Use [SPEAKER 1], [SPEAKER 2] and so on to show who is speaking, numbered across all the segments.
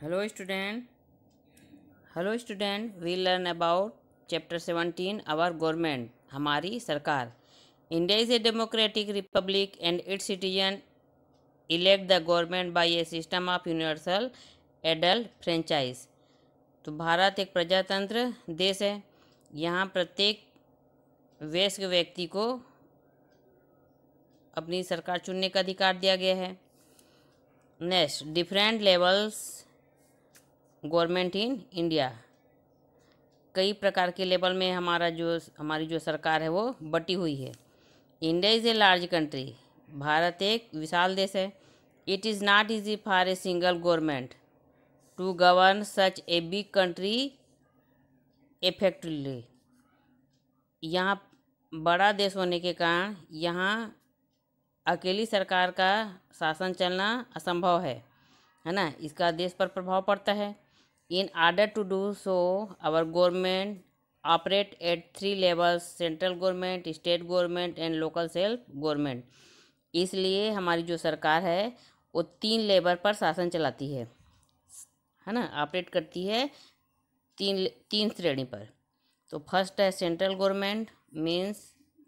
[SPEAKER 1] Hello student. Hello student. We learn about chapter 17 our government हमारी सरकार. India is a democratic republic and its citizens elect the government by a system of universal adult franchise. तो भारत एक प्रजातंत्र देश है. यहाँ प्रत्येक वयस्क व्यक्ति को अपनी सरकार चुनने का अधिकार दिया गया है. Next, different levels government in India. कई प्रकार के लेवल में हमारी जो सरकार है वो बटी हुई है. India is a large country. Bharat एक विशाल देश है. It is not easy for a single government to govern such a big country effectively. यहाँ बड़ा देश होने के कारण यहाँ अकेली सरकार का शासन चलना असंभव है ना. इसका देश पर प्रभाव पड़ता है. In order to do so our government operate at 3 levels: central government, state government and local self government. इसलिए हमारी जो सरकार है वो 3 लेवल पर शासन चलाती है ना, ऑपरेट करती है तीन श्रेणी पर. तो फर्स्ट है सेंट्रल गवर्नमेंट, मीन्स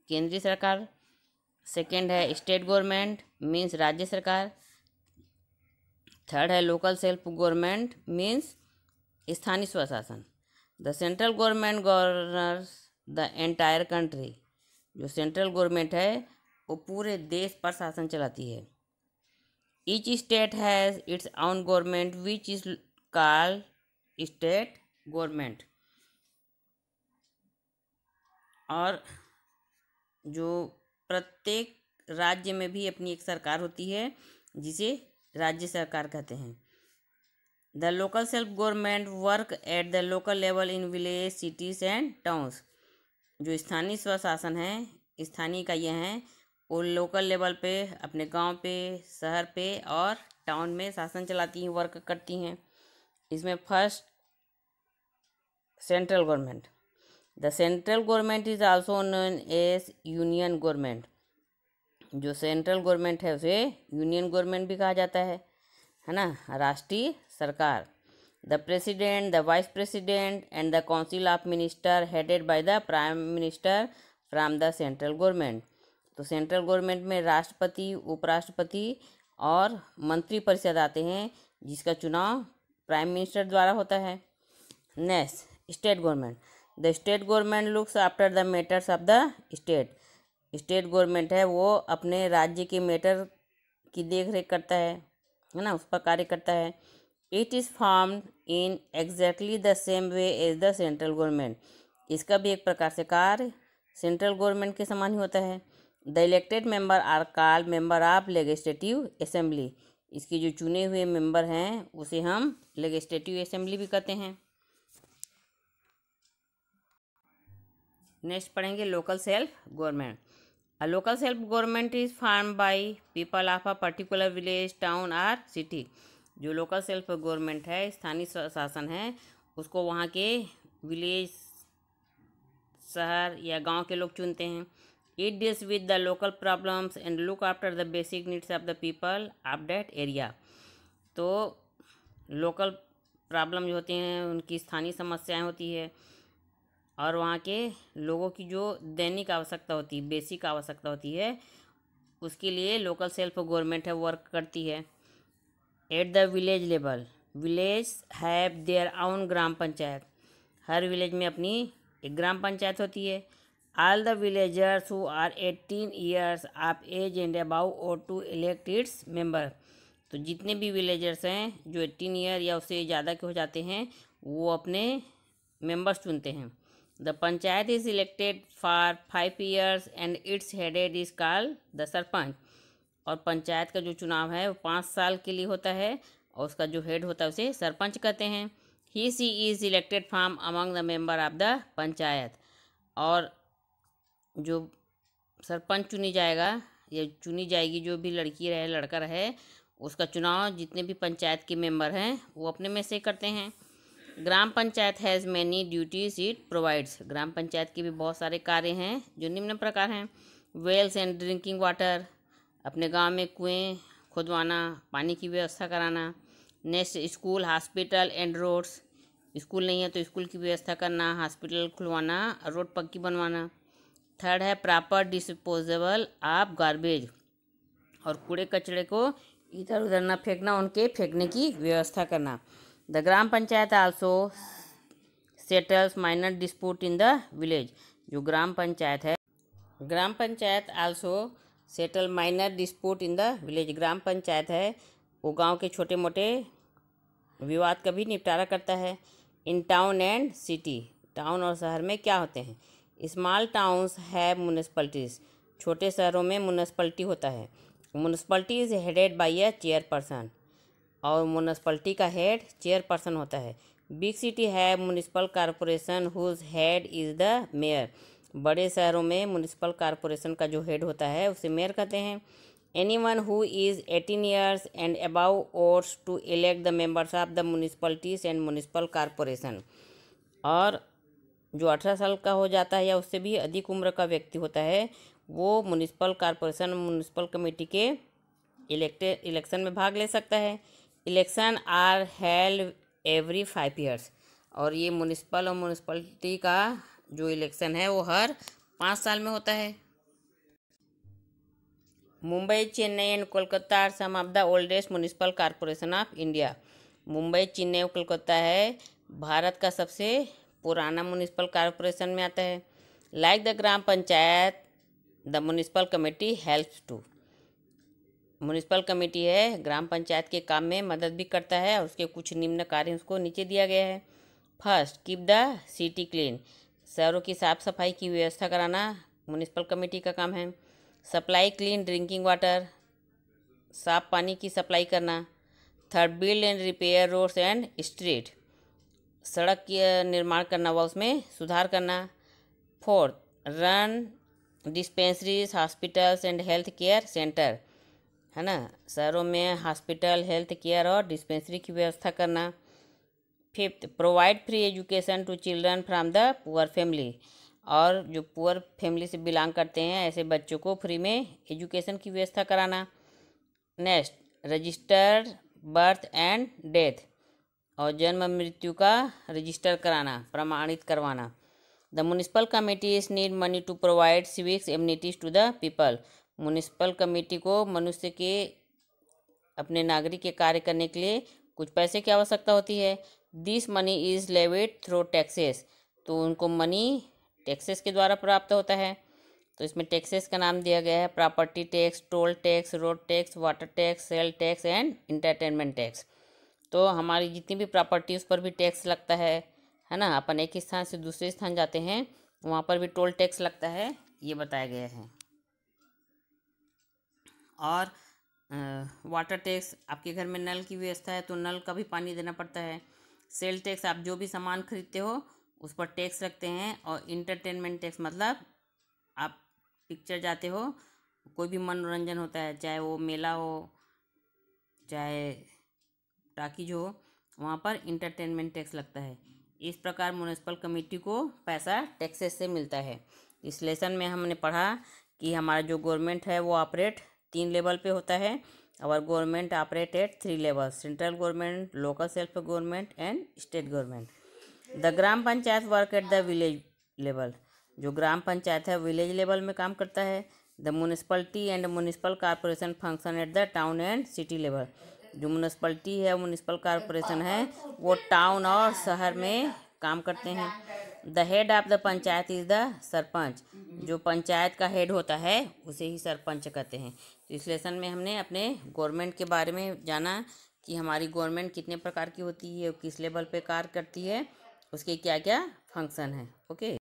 [SPEAKER 1] केंद्रीय सरकार. सेकेंड है स्टेट गवर्नमेंट, मीन्स राज्य सरकार. थर्ड है लोकल सेल्फ गवर्नमेंट, मीन्स स्थानीय स्वशासन. The central government governors the entire country. जो सेंट्रल गवर्नमेंट है वो पूरे देश पर शासन चलाती है. Each state has its own government which is called state government. और जो प्रत्येक राज्य में भी अपनी एक सरकार होती है जिसे राज्य सरकार कहते हैं. The local self government work at the local level in village, cities and towns. जो स्थानीय स्वशासन है, स्थानीय इकाइयाँ हैं, वो लोकल लेवल पे अपने गांव पे, शहर पे और टाउन में शासन चलाती हैं, वर्क करती हैं. इसमें first central government. The central government is also known as union government. जो सेंट्रल गवर्नमेंट है उसे यूनियन गवर्नमेंट भी कहा जाता है ना, राष्ट्रीय सरकार. The president, the vice president and the council of minister headed by the prime minister from the central government. तो सेंट्रल गवर्नमेंट में राष्ट्रपति, उपराष्ट्रपति और मंत्री परिषद आते हैं जिसका चुनाव प्राइम मिनिस्टर द्वारा होता है. Next, state government. The state government looks after the matters of the state. State government है वो अपने राज्य के मैटर की देख रेख करता है ना, उस पर कार्य करता है. It is formed in exactly the same way as the central government. इसका भी एक प्रकार से कार्य सेंट्रल गवर्नमेंट के समान ही होता है. The elected member are called member of legislative assembly. इसके जो चुने हुए मेंबर हैं उसे हम लेजिस्लेटिव असेंबली भी कहते हैं. नेक्स्ट पढ़ेंगे local self government. A local self government is formed by people of a particular village, town or city. जो लोकल सेल्फ गवर्नमेंट है, स्थानीय शासन है, उसको वहाँ के विलेज, शहर या गांव के लोग चुनते हैं. It deals with the local problems and look after the basic needs of the people of that area. तो लोकल प्रॉब्लम जो होती हैं उनकी स्थानीय समस्याएं होती है और वहाँ के लोगों की जो दैनिक आवश्यकता होती है, बेसिक आवश्यकता होती है, उसके लिए लोकल सेल्फ गवर्नमेंट है वर्क करती है. At the village level, village have their own gram panchayat. हर विलेज में अपनी एक ग्राम पंचायत होती है. All the villagers who are 18 years of age and above or to elect its member. तो जितने भी विलेजर्स हैं जो 18 ईयर या उससे ज़्यादा के हो जाते हैं वो अपने मेंबर्स चुनते हैं. The panchayat is elected for 5 years and it's headed is called the sarpanch. और पंचायत का जो चुनाव है वो 5 साल के लिए होता है और उसका जो हेड होता है उसे सरपंच कहते हैं. He she is elected from among the member of the panchayat. और जो सरपंच चुनी जाएगा या चुनी जाएगी, जो भी लड़की रहे लड़का रहे, उसका चुनाव जितने भी पंचायत के मेंबर हैं वो अपने में से करते हैं. Gram panchayat has many duties it provides. Gram panchayat के भी बहुत सारे कार्य हैं जो निम्न प्रकार हैं. Wells and drinking water. अपने गांव में कुएं खुदवाना, पानी की व्यवस्था कराना. Next school, hospital and roads, school नहीं है तो स्कूल की व्यवस्था करना, हॉस्पिटल खुलवाना, रोड पक्की बनवाना। थर्ड है प्रॉपर डिस्पोजेबल ऑफ गार्बेज, और कूड़े कचरे को इधर उधर ना फेंकना, उनके फेंकने की व्यवस्था करना। The gram panchayat also settles minor dispute in the village, जो ग्राम पंचायत है, gram panchayat also settle minor dispute in the village, gram panchayat है वो गांव के छोटे मोटे विवाद का भी निपटारा करता है। In town and city, town और शहर में क्या होते हैं? स्मॉल टाउन्स हैव म्यूनिसपैलिटीज़, छोटे शहरों में म्यूनिसपैलिटी होता है। Municipality is headed by a chairperson, और म्यूनिसपैलिटी का हेड चेयरपर्सन होता है। बिग सिटी है municipal corporation whose head is the mayor, बड़े शहरों में म्यूनिसिपल कॉरपोरेशन का जो हेड होता है उसे मेयर कहते हैं। Anyone who is 18 years and above votes to elect the members of the municipalities and municipal corporation, और जो 18 साल का हो जाता है या उससे भी अधिक उम्र का व्यक्ति होता है वो म्यूनिसिपल कॉरपोरेशन म्यूनिसिपल कमेटी के इलेक्शन में भाग ले सकता है। Election are held every 5 years, और ये म्यूनिसिपल और म्यूनिसिपलिटी का जो इलेक्शन है वो हर 5 साल में होता है। Mumbai, Chennai and Kolkata are some of the oldest municipal corporation of India, Mumbai, Chennai और कोलकाता है भारत का सबसे पुराना म्यूनिसिपल कॉरपोरेशन में आता है। Like the gram panchayat the municipal committee helps to, municipal committee है ग्राम पंचायत के काम में मदद भी करता है, और उसके कुछ निम्न कार्य उसको नीचे दिया गया है। First, keep the city clean, शहरों की साफ सफाई की व्यवस्था कराना म्यूनिसिपल कमेटी का काम है। सप्लाई क्लीन ड्रिंकिंग वाटर, साफ पानी की सप्लाई करना। Third, build and repair roads and street, सड़क की निर्माण करना व उसमें सुधार करना। Fourth, run dispensaries, hospitals and health care centre, है ना, शहरों में हॉस्पिटल, हेल्थ केयर और डिस्पेंसरी की व्यवस्था करना। Fifth, provide free education to children from the poor family, और जो पुअर फैमिली से बिलोंग करते हैं ऐसे बच्चों को फ्री में एजुकेशन की व्यवस्था कराना। Next, registered birth and death, और जन्म मृत्यु का रजिस्टर कराना, प्रमाणित करवाना। The municipal committees need money to provide civics amenities to the people, municipal committee को मनुष्य के अपने नागरिक के कार्य करने के लिए कुछ पैसे की आवश्यकता होती है। This money is levied through taxes, तो उनको मनी टैक्सेस के द्वारा प्राप्त होता है। तो इसमें टैक्सेस का नाम दिया गया है property tax, toll tax, road tax, water tax, sale tax and entertainment tax. तो हमारी जितनी भी प्रॉपर्टी उस पर भी टैक्स लगता है ना, अपन एक स्थान से दूसरे स्थान जाते हैं वहाँ पर भी टोल टैक्स लगता है, ये बताया गया है। और वाटर टैक्स, आपके घर में नल की व्यवस्था है तो नल का भी पानी देना पड़ता है। सेल टैक्स, आप जो भी सामान खरीदते हो उस पर टैक्स रखते हैं। और इंटरटेनमेंट टैक्स मतलब आप पिक्चर जाते हो, कोई भी मनोरंजन होता है, चाहे वो मेला हो चाहे टाकीज हो, वहाँ पर इंटरटेनमेंट टैक्स लगता है। इस प्रकार म्यूनिसिपल कमेटी को पैसा टैक्सेस से मिलता है। इस लेसन में हमने पढ़ा कि हमारा जो गवर्नमेंट है वो ऑपरेट 3 लेवल पे होता है। और government operate at 3 level, central government, local self government and state government. The gram panchayat work at the village level, जो ग्राम पंचायत है विलेज लेवल में काम करता है। The municipality and municipal corporation function at the town and city level, जो municipality है municipal corporation है वो टाउन और शहर में काम करते हैं। The head of the panchayat is the sarpanch, जो पंचायत का हेड होता है उसे ही सरपंच कहते हैं। तो इस लेसन में हमने अपने गवर्नमेंट के बारे में जाना कि हमारी गवर्नमेंट कितने प्रकार की होती है, किस लेवल पे कार्य करती है, उसके क्या क्या फंक्शन है। ओके।